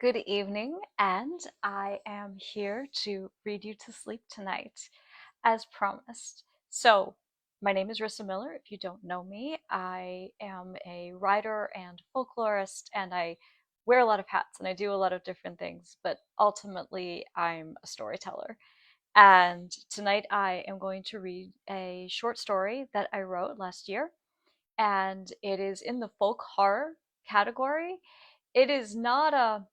Good evening, and I am here to read you to sleep tonight, as promised. My name is Rissa Miller. If you don't know me, I am a writer and folklorist, and I wear a lot of hats and I do a lot of different things, but ultimately, I'm a storyteller. And tonight, I am going to read a short story that I wrote last year, and it is in the folk horror category. It is not a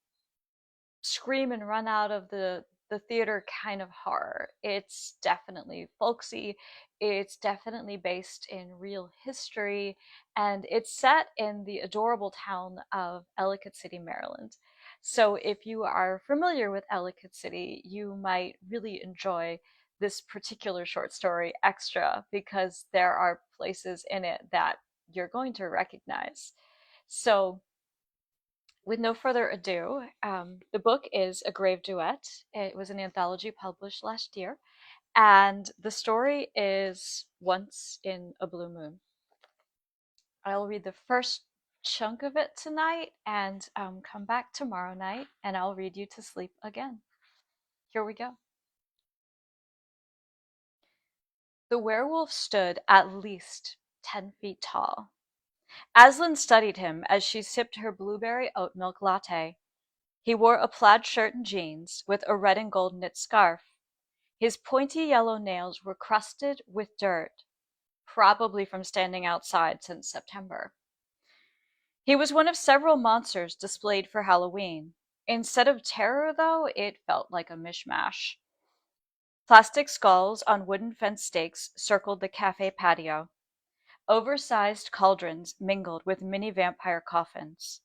scream and run out of the theater kind of horror. It's definitely folksy. It's definitely based in real history, and it's set in the adorable town of Ellicott City, Maryland. So if you are familiar with Ellicott City, you might really enjoy this particular short story extra because there are places in it that you're going to recognize. So with no further ado, the book is A Grave Duet. It was an anthology published last year, and the story is Once in a Blue Moon. I'll read the first chunk of it tonight and come back tomorrow night, and I'll read you to sleep again. Here we go. The werewolf stood at least 10 feet tall. Aslan studied him as she sipped her blueberry oat milk latte. He wore a plaid shirt and jeans, with a red and gold knit scarf. His pointy yellow nails were crusted with dirt, probably from standing outside since September. He was one of several monsters displayed for Halloween. Instead of terror, though, it felt like a mishmash. Plastic skulls on wooden fence stakes circled the cafe patio. Oversized cauldrons mingled with mini vampire coffins.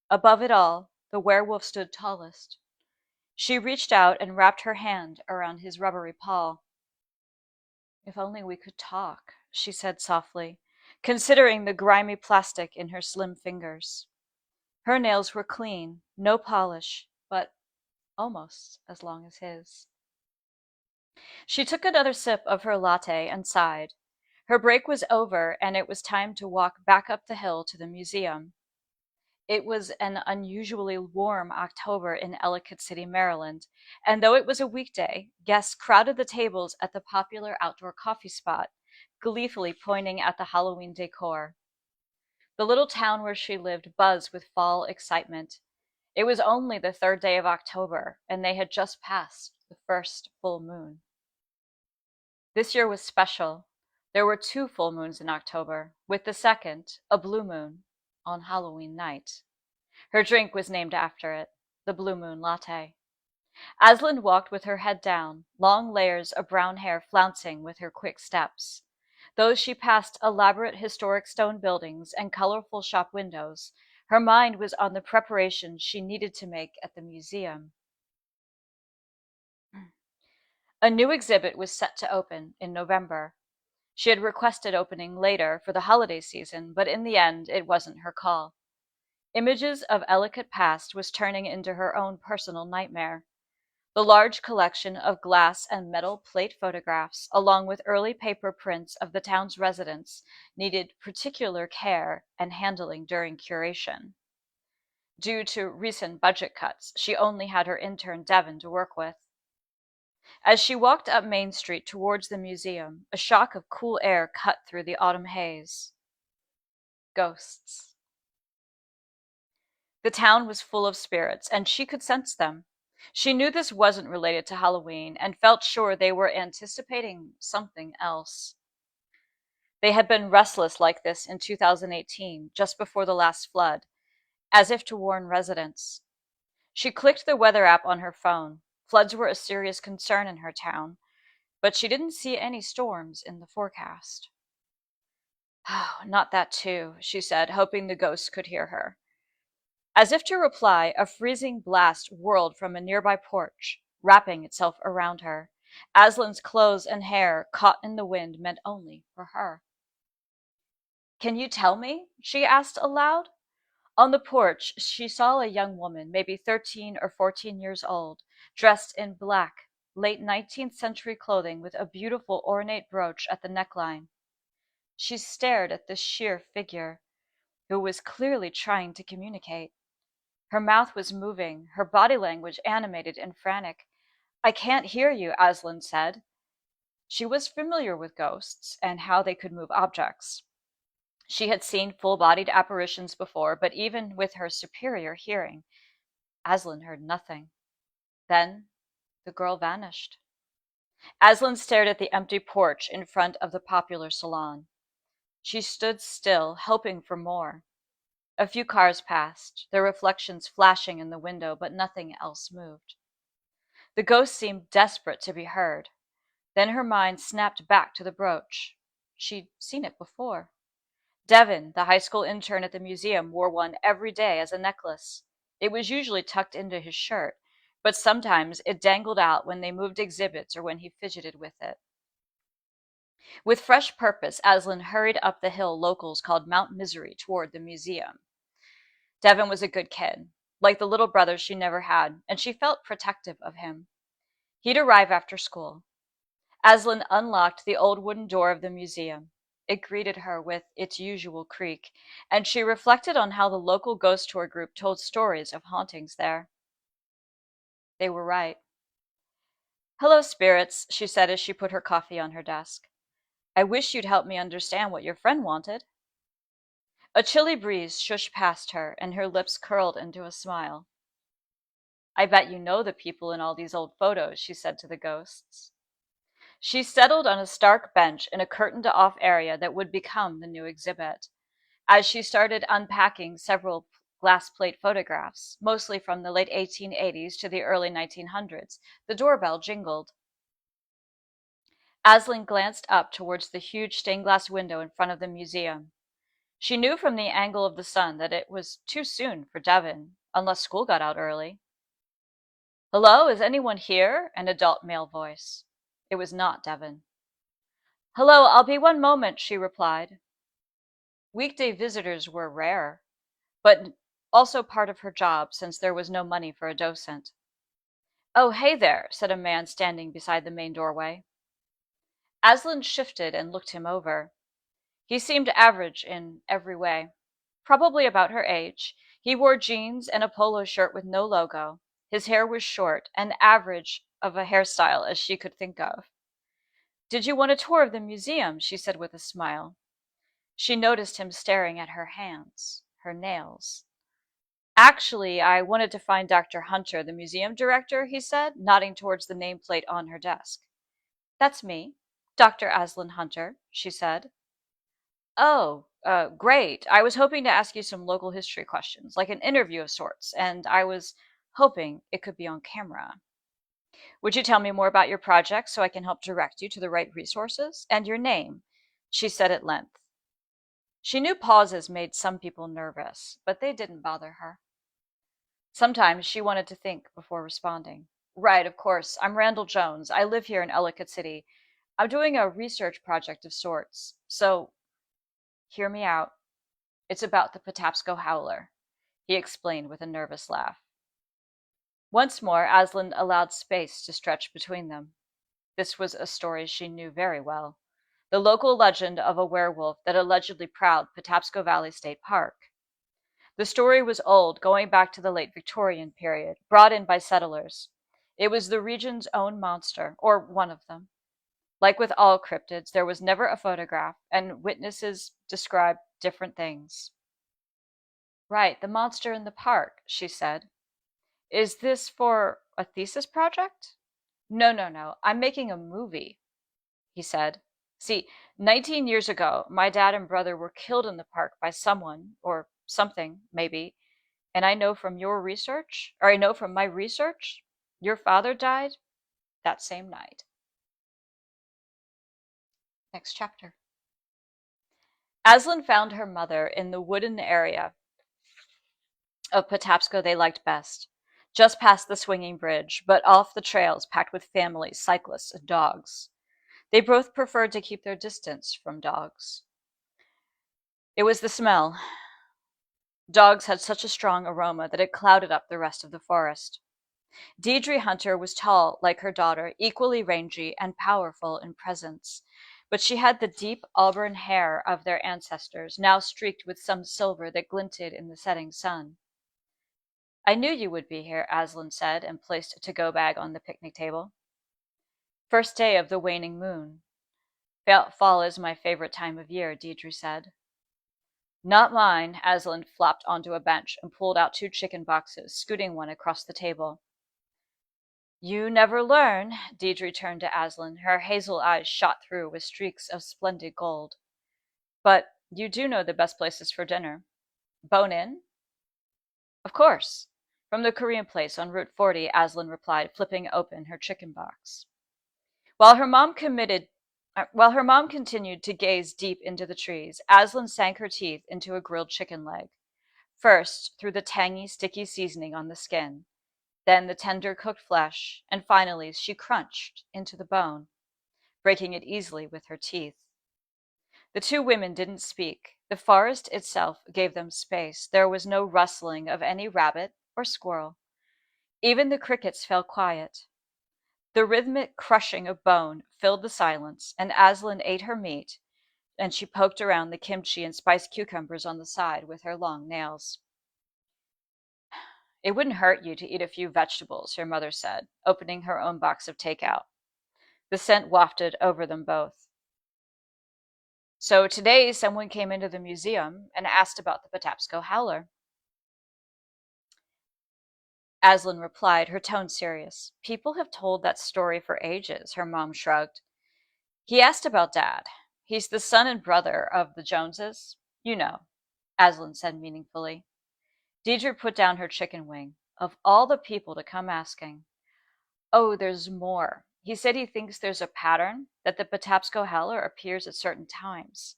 Above it all, the werewolf stood tallest. She reached out and wrapped her hand around his rubbery paw. "If only we could talk," she said softly, considering the grimy plastic in her slim fingers. Her nails were clean, no polish, but almost as long as his. She took another sip of her latte and sighed. Her break was over, and it was time to walk back up the hill to the museum. It was an unusually warm October in Ellicott City, Maryland, and though it was a weekday, guests crowded the tables at the popular outdoor coffee spot, gleefully pointing at the Halloween decor. The little town where she lived buzzed with fall excitement. It was only the third day of October, and they had just passed the first full moon. This year was special. There were two full moons in October, with the second, a blue moon, on Halloween night. Her drink was named after it, the Blue Moon Latte. Aslan walked with her head down, long layers of brown hair flouncing with her quick steps. Though she passed elaborate historic stone buildings and colorful shop windows, her mind was on the preparations she needed to make at the museum. A new exhibit was set to open in November. She had requested opening later for the holiday season, but in the end, it wasn't her call. Images of Ellicott past was turning into her own personal nightmare. The large collection of glass and metal plate photographs, along with early paper prints of the town's residents, needed particular care and handling during curation. Due to recent budget cuts, she only had her intern Devin to work with. As she walked up Main Street towards the museum, a shock of cool air cut through the autumn haze. Ghosts. The town was full of spirits, and she could sense them. She knew this wasn't related to Halloween and felt sure they were anticipating something else. They had been restless like this in 2018, just before the last flood, as if to warn residents. She clicked the weather app on her phone. Floods were a serious concern in her town, but she didn't see any storms in the forecast. "Oh, not that too," she said, hoping the ghost could hear her. As if to reply, a freezing blast whirled from a nearby porch, wrapping itself around her. Aslan's clothes and hair, caught in the wind, meant only for her. "Can you tell me?" she asked aloud. On the porch, she saw a young woman, maybe 13 or 14 years old, dressed in black, late 19th century clothing with a beautiful ornate brooch at the neckline. She stared at this sheer figure, who was clearly trying to communicate. Her mouth was moving, her body language animated and frantic. I can't hear you, Aslan said. She was familiar with ghosts and how they could move objects. She had seen full-bodied apparitions before, but even with her superior hearing, Aslan heard nothing. Then the girl vanished. Aslan stared at the empty porch in front of the popular salon. She stood still, hoping for more. A few cars passed, their reflections flashing in the window, but nothing else moved. The ghost seemed desperate to be heard. Then her mind snapped back to the brooch. She'd seen it before. Devin, the high school intern at the museum, wore one every day as a necklace. It was usually tucked into his shirt, but sometimes it dangled out when they moved exhibits or when he fidgeted with it. With fresh purpose, Aslan hurried up the hill locals called Mount Misery toward the museum. Devin was a good kid, like the little brother she never had, and she felt protective of him. He'd arrive after school. Aslan unlocked the old wooden door of the museum. It greeted her with its usual creak, and she reflected on how the local ghost tour group told stories of hauntings there. They were right. Hello, spirits, she said as she put her coffee on her desk. I wish you'd help me understand what your friend wanted. A chilly breeze shushed past her, and her lips curled into a smile. I bet you know the people in all these old photos, she said to the ghosts. She settled on a stark bench in a curtained-off area that would become the new exhibit. As she started unpacking several glass plate photographs, mostly from the late 1880s to the early 1900s, the doorbell jingled. Aslan glanced up towards the huge stained glass window in front of the museum. She knew from the angle of the sun that it was too soon for Devin, unless school got out early. Hello, is anyone here? An adult male voice. It was not Devin. Hello, I'll be one moment, she replied. Weekday visitors were rare, but also part of her job since there was no money for a docent. Oh, hey there, said a man standing beside the main doorway. Aslan shifted and looked him over. He seemed average in every way. Probably about her age. He wore jeans and a polo shirt with no logo. His hair was short, an average of a hairstyle as she could think of. Did you want a tour of the museum? She said with a smile. She noticed him staring at her hands, her nails. Actually, I wanted to find Dr. Hunter, the museum director, he said, nodding towards the nameplate on her desk. That's me, Dr. Aslan Hunter, she said. Oh, great. I was hoping to ask you some local history questions, like an interview of sorts, and I was hoping it could be on camera. Would you tell me more about your project so I can help direct you to the right resources? And your name, she said at length. She knew pauses made some people nervous, but they didn't bother her. Sometimes she wanted to think before responding. Right, of course. I'm Randall Jones. I live here in Ellicott City. I'm doing a research project of sorts. So, hear me out. It's about the Patapsco Howler, he explained with a nervous laugh. Once more, Aslan allowed space to stretch between them. This was a story she knew very well. The local legend of a werewolf that allegedly prowled Patapsco Valley State Park. The story was old, going back to the late Victorian period, brought in by settlers. It was the region's own monster, or one of them. Like with all cryptids, there was never a photograph, and witnesses described different things. Right, the monster in the park, she said. Is this for a thesis project? No. I'm making a movie, he said. See, 19 years ago, my dad and brother were killed in the park by someone, or something, maybe. And I know from my research, your father died that same night. Next chapter. Aslan found her mother in the wooden area of Patapsco they liked best, just past the swinging bridge, but off the trails packed with families, cyclists, and dogs. They both preferred to keep their distance from dogs. It was the smell. Dogs had such a strong aroma that it clouded up the rest of the forest. Deirdre Hunter was tall, like her daughter, equally rangy and powerful in presence, but she had the deep auburn hair of their ancestors, now streaked with some silver that glinted in the setting sun. I knew you would be here, Aslan said, and placed a to-go bag on the picnic table. First day of the waning moon. Fall is my favorite time of year, Deidre said. Not mine, Aslan flopped onto a bench and pulled out 2 chicken boxes, scooting one across the table. You never learn, Deidre turned to Aslan, her hazel eyes shot through with streaks of splendid gold. But you do know the best places for dinner. Bone in? Of course. From the Korean place on Route 40, Aslan replied, flipping open her chicken box. While her mom continued to gaze deep into the trees, Aslan sank her teeth into a grilled chicken leg. First, through the tangy, sticky seasoning on the skin, then the tender cooked flesh, and finally she crunched into the bone, breaking it easily with her teeth. The 2 women didn't speak. The forest itself gave them space. There was no rustling of any rabbit or squirrel. Even the crickets fell quiet. The rhythmic crushing of bone filled the silence, and Aslan ate her meat, and she poked around the kimchi and spiced cucumbers on the side with her long nails. It wouldn't hurt you to eat a few vegetables, her mother said, opening her own box of takeout. The scent wafted over them both. So today someone came into the museum and asked about the Patapsco Howler. Aslan replied, her tone serious. People have told that story for ages, her mom shrugged. He asked about Dad. He's the son and brother of the Joneses. You know, Aslan said meaningfully. Deidre put down her chicken wing. Of all the people to come asking. Oh, there's more. He said he thinks there's a pattern, that the Patapsco Howler appears at certain times.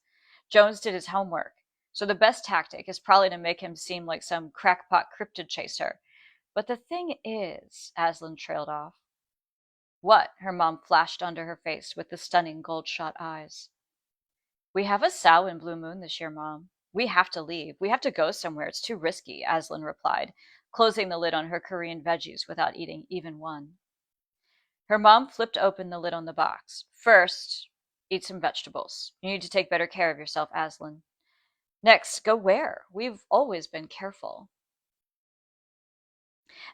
Jones did his homework, so the best tactic is probably to make him seem like some crackpot cryptid chaser. But the thing is, Aslan trailed off. What? Her mom flashed onto her face with the stunning gold-shot eyes. We have a sow in Blue Moon this year, Mom. We have to leave. We have to go somewhere. It's too risky, Aslan replied, closing the lid on her Korean veggies without eating even one. Her mom flipped open the lid on the box. First, eat some vegetables. You need to take better care of yourself, Aslan. Next, go where? We've always been careful.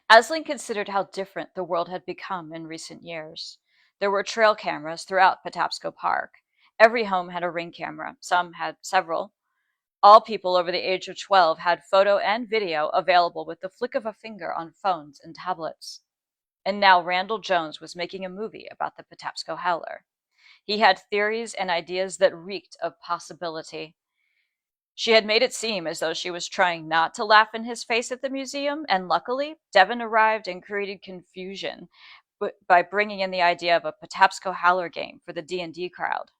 Aslan considered how different the world had become in recent years. There were trail cameras throughout Patapsco Park. Every home had a Ring camera. Some had several. All people over the age of 12 had photo and video available with the flick of a finger on phones and tablets. And now Randall Jones was making a movie about the Patapsco Howler. He had theories and ideas that reeked of possibility. She had made it seem as though she was trying not to laugh in his face at the museum, and luckily, Devin arrived and created confusion by bringing in the idea of a Patapsco Howler game for the D&D crowd.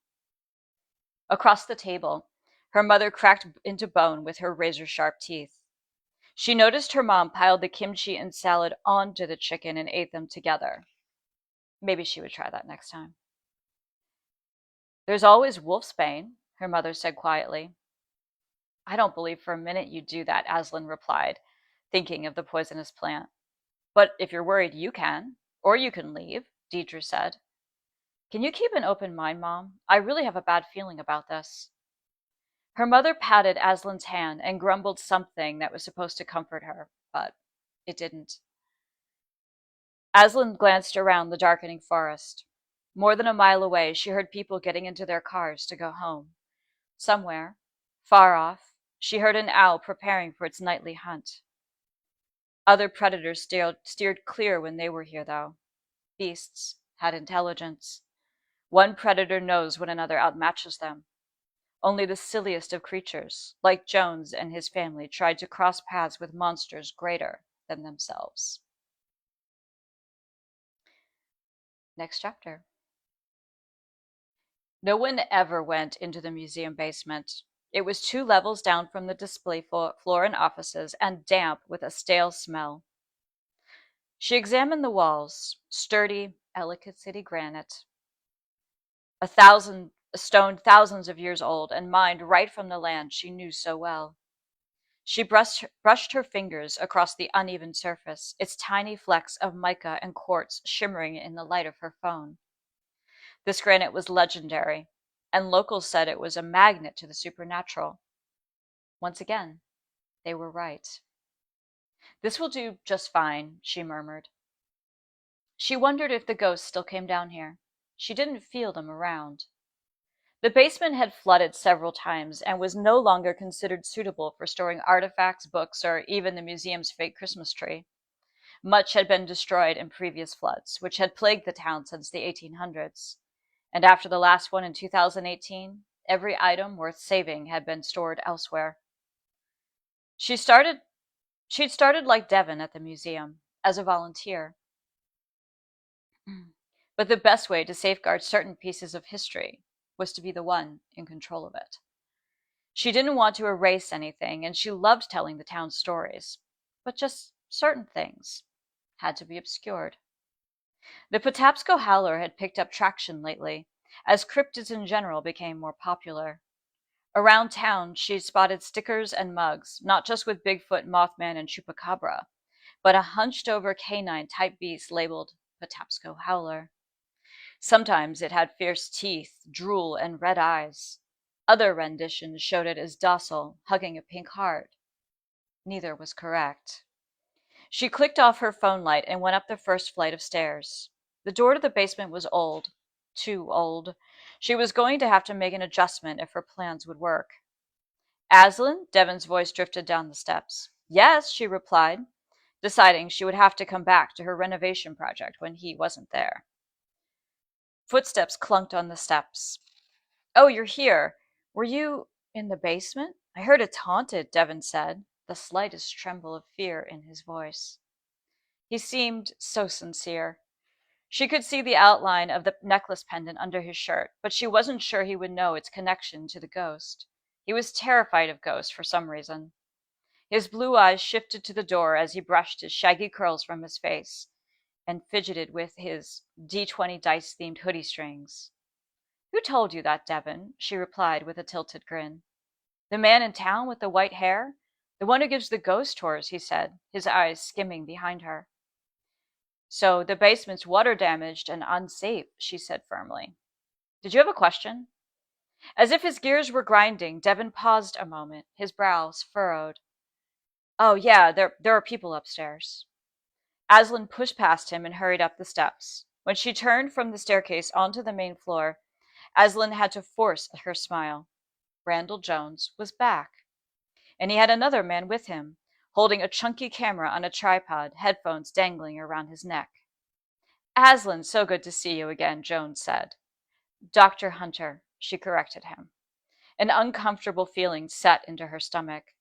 Across the table, her mother cracked into bone with her razor-sharp teeth. She noticed her mom piled the kimchi and salad onto the chicken and ate them together. Maybe she would try that next time. There's always wolfsbane, her mother said quietly. I don't believe for a minute you'd do that, Aslan replied, thinking of the poisonous plant. But if you're worried, you can. Or you can leave, Deidre said. Can you keep an open mind, Mom? I really have a bad feeling about this. Her mother patted Aslan's hand and grumbled something that was supposed to comfort her, but it didn't. Aslan glanced around the darkening forest. More than a mile away, she heard people getting into their cars to go home. Somewhere, far off, she heard an owl preparing for its nightly hunt. Other predators steered clear when they were here, though. Beasts had intelligence. One predator knows when another outmatches them. Only the silliest of creatures, like Jones and his family, tried to cross paths with monsters greater than themselves. Next chapter. No one ever went into the museum basement. It was 2 levels down from the display floor and offices, and damp with a stale smell. She examined the walls, sturdy Ellicott City granite, a stone thousands of years old and mined right from the land she knew so well. She brushed her fingers across the uneven surface, its tiny flecks of mica and quartz shimmering in the light of her phone. This granite was legendary, and locals said it was a magnet to the supernatural. Once again, they were right. "This will do just fine," she murmured. She wondered if the ghosts still came down here. She didn't feel them around. The basement had flooded several times and was no longer considered suitable for storing artifacts, books, or even the museum's fake Christmas tree. Much had been destroyed in previous floods, which had plagued the town since the 1800s. And after the last one in 2018, every item worth saving had been stored elsewhere. She started She'd started like Devon at the museum, as a volunteer. But the best way to safeguard certain pieces of history was to be the one in control of it. She didn't want to erase anything, and she loved telling the town's stories. But just certain things had to be obscured. The Patapsco Howler had picked up traction lately, as cryptids in general became more popular. Around town, she spotted stickers and mugs, not just with Bigfoot, Mothman, and Chupacabra, but a hunched-over canine-type beast labeled Patapsco Howler. Sometimes it had fierce teeth, drool, and red eyes. Other renditions showed it as docile, hugging a pink heart. Neither was correct. She clicked off her phone light and went up the first flight of stairs. The door to the basement was old. Too old. She was going to have to make an adjustment if her plans would work. "Aslan?" Devon's voice drifted down the steps. "Yes," she replied, deciding she would have to come back to her renovation project when he wasn't there. Footsteps clunked on the steps. "Oh, you're here. Were you in the basement? I heard it's haunted," Devon said, the slightest tremble of fear in his voice. He seemed so sincere. She could see the outline of the necklace pendant under his shirt, but she wasn't sure he would know its connection to the ghost. He was terrified of ghosts for some reason. His blue eyes shifted to the door as he brushed his shaggy curls from his face and fidgeted with his D20 dice-themed hoodie strings. "Who told you that, Devon?" she replied with a tilted grin. "The man in town with the white hair? The one who gives the ghost tours," he said, his eyes skimming behind her. "So the basement's water damaged and unsafe," she said firmly. "Did you have a question?" As if his gears were grinding, Devon paused a moment, his brows furrowed. "Oh, yeah, there are people upstairs." Aslan pushed past him and hurried up the steps. When she turned from the staircase onto the main floor, Aslan had to force her smile. Randall Jones was back. And he had another man with him, holding a chunky camera on a tripod, headphones dangling around his neck. "Aslan, so good to see you again," Jones said. "Dr. Hunter," she corrected him. An uncomfortable feeling set into her stomach.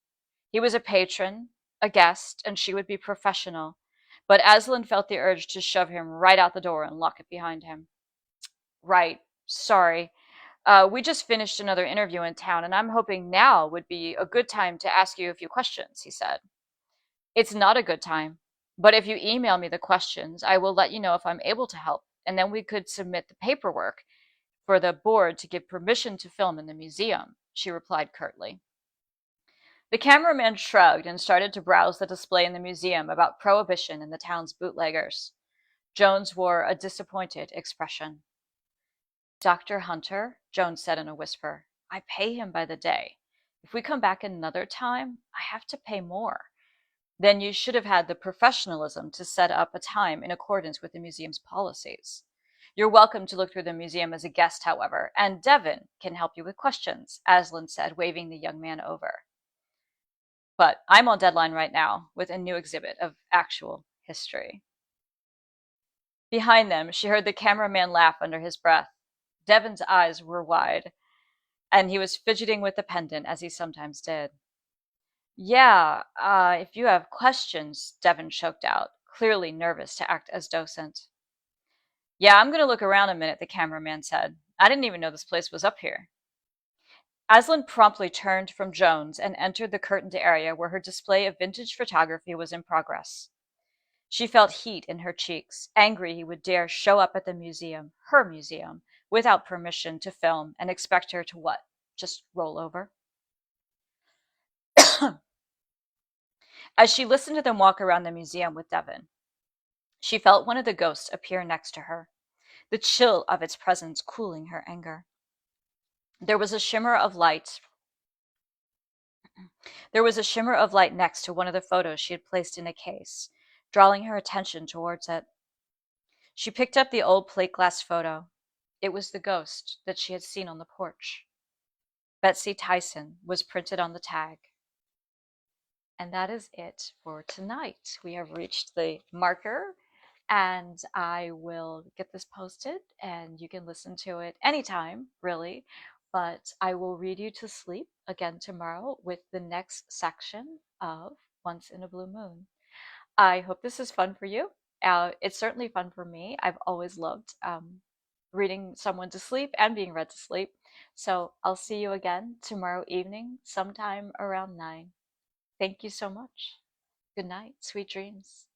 He was a patron, a guest, and she would be professional, but Aslan felt the urge to shove him right out the door and lock it behind him. "Right, sorry. We just finished another interview in town, and I'm hoping now would be a good time to ask you a few questions," he said. "It's not a good time, but if you email me the questions, I will let you know if I'm able to help, and then we could submit the paperwork for the board to give permission to film in the museum," she replied curtly. The cameraman shrugged and started to browse the display in the museum about prohibition and the town's bootleggers. Jones wore a disappointed expression. "Dr. Hunter," Jones said in a whisper, "I pay him by the day. If we come back another time, I have to pay more. Then you should have had the professionalism to set up a time in accordance with the museum's policies. You're welcome to look through the museum as a guest, however, and Devon can help you with questions," Aslan said, waving the young man over. "But I'm on deadline right now with a new exhibit of actual history." Behind them, she heard the cameraman laugh under his breath. Devon's eyes were wide, and he was fidgeting with the pendant as he sometimes did. "Yeah, if you have questions," Devon choked out, clearly nervous to act as docent. "Yeah, I'm going to look around a minute," the cameraman said. "I didn't even know this place was up here." Aslan promptly turned from Jones and entered the curtained area where her display of vintage photography was in progress. She felt heat in her cheeks, angry he would dare show up at the museum, her museum, without permission to film and expect her to what? Just roll over? As she listened to them walk around the museum with Devon, she felt one of the ghosts appear next to her, the chill of its presence cooling her anger. There was a shimmer of light There was a shimmer of light next to one of the photos she had placed in a case, drawing her attention towards it. She picked up the old plate glass photo. It was the ghost that she had seen on the porch. Betsy Tyson was printed on the tag. And that is it for tonight. We have reached the marker, and I will get this posted, and you can listen to it anytime, really. But I will read you to sleep again tomorrow with the next section of Once in a Blue Moon. I hope this is fun for you. It's certainly fun for me. I've always loved reading someone to sleep and being read to sleep. So I'll see you again tomorrow evening, sometime around 9. Thank you so much. Good night. Sweet dreams.